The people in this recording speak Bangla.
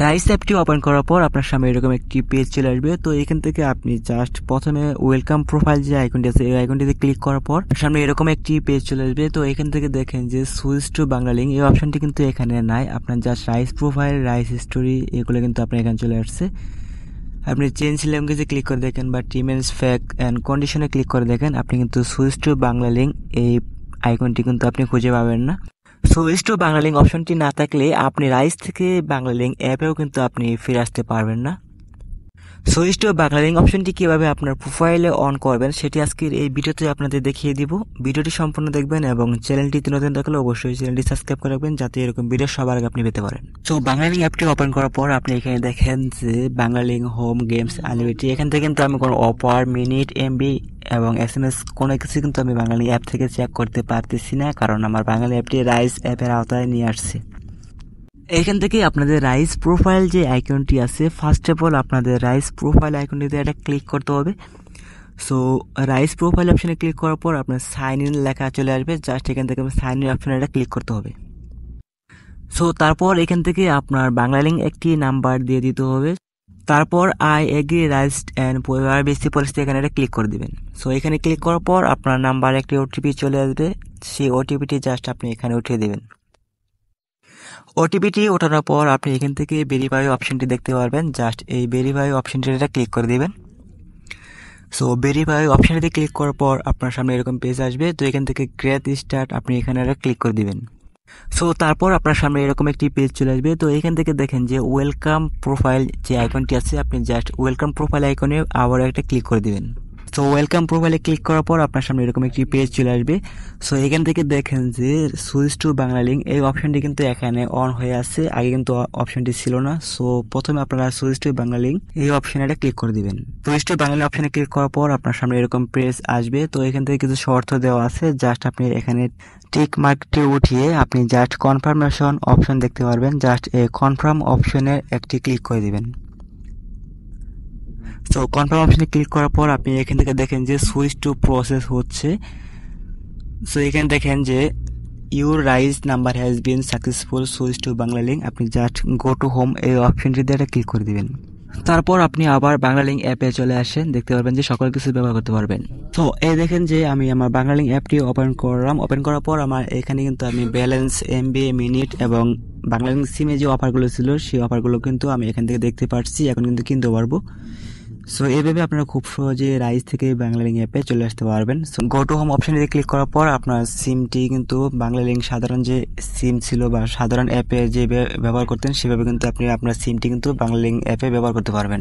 রাইস অ্যাপটি ওপেন করার পর আপনার সামনে এরকম একটি পেজ চলে আসবে। তো এখান থেকে আপনি জাস্ট প্রথমে ওয়েলকাম প্রোফাইল যে আইকনটি আছে এই আইকনটিতে ক্লিক করার পর সামনে এরকম একটি পেজ চলে আসবে। তো এখান থেকে দেখেন যে সুইচ টু বাংলা লিঙ্ক এই অপশনটি কিন্তু এখানে নাই। আপনার just rice profile, rice story এগুলো কিন্তু আপনার এখানে চলে আসছে। আপনি চেঞ্জ ল্যাঙ্গুয়েজে ক্লিক করে দেখেন বা টিমেন্স ফ্যাক্ট অ্যান্ড কন্ডিশনে ক্লিক করে দেখেন, আপনি কিন্তু সুইচ টু বাংলা লিঙ্ক এই আইকনটি কিন্তু আপনি খুঁজে পাবেন না। সুইচ টু বাংলা লিঙ্ক অপশনটি না থাকলে আপনি রাইস থেকে বাংলা লিঙ্ক অ্যাপেও কিন্তু আপনি ফিরে আসতে পারবেন না। সুইচ টু বাংলা লিঙ্ক অপশনটি কীভাবে আপনার প্রোফাইলে অন করবেন সেটি আজকের এই ভিডিওতে আপনাদের দেখিয়ে দিব। ভিডিওটি সম্পূর্ণ দেখবেন এবং চ্যানেলটি নতুন থাকলে অবশ্যই চ্যানেলটি সাবস্ক্রাইব করে রাখবেন যাতে এরকম ভিডিও সবার আগে আপনি পেতে পারেন। সো বাংলা লিঙ্ক অ্যাপটি ওপেন করার পর আপনি এখানে দেখেন যে Bangla link, home, games, unlimited, এখান থেকে কিন্তু আমি কোনো অফার, মিনিট, এমবি এবং SMS কোনো কিছু কিন্তু আমি বাঙালি অ্যাপ থেকে চেক করতে পারতেছি না, কারণ আমার বাঙালি অ্যাপটি রাইস অ্যাপের আওতায় নিয়ে আসছে। এখান থেকে আপনাদের রাইস প্রোফাইল যে আইকনটি আছে, ফার্স্ট অফ অল আপনাদের রাইস প্রোফাইল আইকনটিতে এটা ক্লিক করতে হবে। সো রাইস প্রোফাইল অপশানে ক্লিক করার পর আপনার সাইন ইন লেখা চলে আসবে। জাস্ট এখান থেকে সাইন ইন অপশানে এটা ক্লিক করতে হবে। সো তারপর এখান থেকে আপনার বাংলা লিঙ্ক একটি নাম্বার দিয়ে দিতে হবে। তারপর আই এগ্রি রাইস অ্যান্ড বেশি পরিস্থিতি এখানে এটা ক্লিক করে দেবেন। সো এখানে ক্লিক করার পর আপনার নাম্বার একটি ওটিপি চলে আসবে। সেই ওটিপিটি জাস্ট আপনি এখানে উঠিয়ে দেবেন। ওটিপিটি ওঠানোর পর আপনি এখান থেকে ভেরিফাই অপশনটি দেখতে পারবেন। জাস্ট এই ভেরিফাই অপশনটিতে ক্লিক করে দেবেন। সো ভেরিফাই অপশনটিতে ক্লিক করার পর আপনার সামনে এরকম পেজ আসবে। তো এখান থেকে গ্রেট স্টার্ট আপনি এখানে একটা ক্লিক করে দিবেন। সো তারপর আপনার সামনে এরকম একটি পেজ চলে আসবে। তো এখান থেকে দেখেন যে ওয়েলকাম প্রোফাইল যে আইকনটি আছে, আপনি জাস্ট ওয়েলকাম প্রোফাইল আইকনে আবার একটা ক্লিক করে দিবেন। সো ওয়েলকাম প্রোফাইলে ক্লিক করার পর আপনার সামনে এরকম একটি পেজ চলে আসবে। সো এখান থেকে দেখেন যে সুইচ টু বাংলা লিঙ্ক এই অপশনটি কিন্তু এখানে অন হয়ে আছে, আগে কিন্তু অপশনটি ছিল না। সো প্রথমে আপনারা সুইচ টু বাংলা লিঙ্ক এই অপশনে এটা ক্লিক করে দিবেন। সুইচ টু বাংলা অপশনে ক্লিক করার পর আপনার সামনে এরকম পেজ আসবে। তো এখান থেকে কিছু শর্ত দেওয়া আছে, জাস্ট আপনি এখানে টিক মার্কটি উঠিয়ে আপনি জাস্ট কনফার্মেশন অপশন দেখতে পারবেন। জাস্ট এই কনফার্ম অপশনে একটি ক্লিক করে দিবেন। সো কনফার্ম অপশনে ক্লিক করার পর আপনি এখান থেকে দেখেন যে সুইচ টু প্রসেস হচ্ছে। সো এখানে দেখেন যে your rice number has been successful switch to Banglalink, আপনি জাস্ট গো টু হোম এই অপশনটি দিয়ে এটা ক্লিক করে দিবেন। তারপর আপনি আবার বাংলা লিঙ্ক অ্যাপে চলে আসেন, দেখতে পারবেন যে সকল কিছু ব্যবহার করতে পারবেন। তো এই দেখেন যে আমি আমার বাংলা লিঙ্ক অ্যাপটি ওপেন করলাম। ওপেন করার পর আমার এখানে কিন্তু আমি ব্যালেন্স, এমবি, মিনিট এবং বাংলা লিঙ্ক সিমে যে অফারগুলো ছিল সেই অফারগুলো কিন্তু আমি এখান থেকে দেখতে পাচ্ছি, এখন কিন্তু কিনতে পারবো। সো এইভাবে আপনারা খুব সহজে রাইস থেকে বাংলা লিঙ্ক অ্যাপে চলে আসতে পারবেন। সো গো টু হোম অপশনে ক্লিক করার পর আপনার সিমটি কিন্তু বাংলা লিঙ্ক সাধারণ যে সিম ছিল বা সাধারণ অ্যাপে যে ব্যবহার করতেন সেভাবে কিন্তু আপনি আপনার সিমটি কিন্তু বাংলা লিঙ্ক অ্যাপে ব্যবহার করতে পারবেন।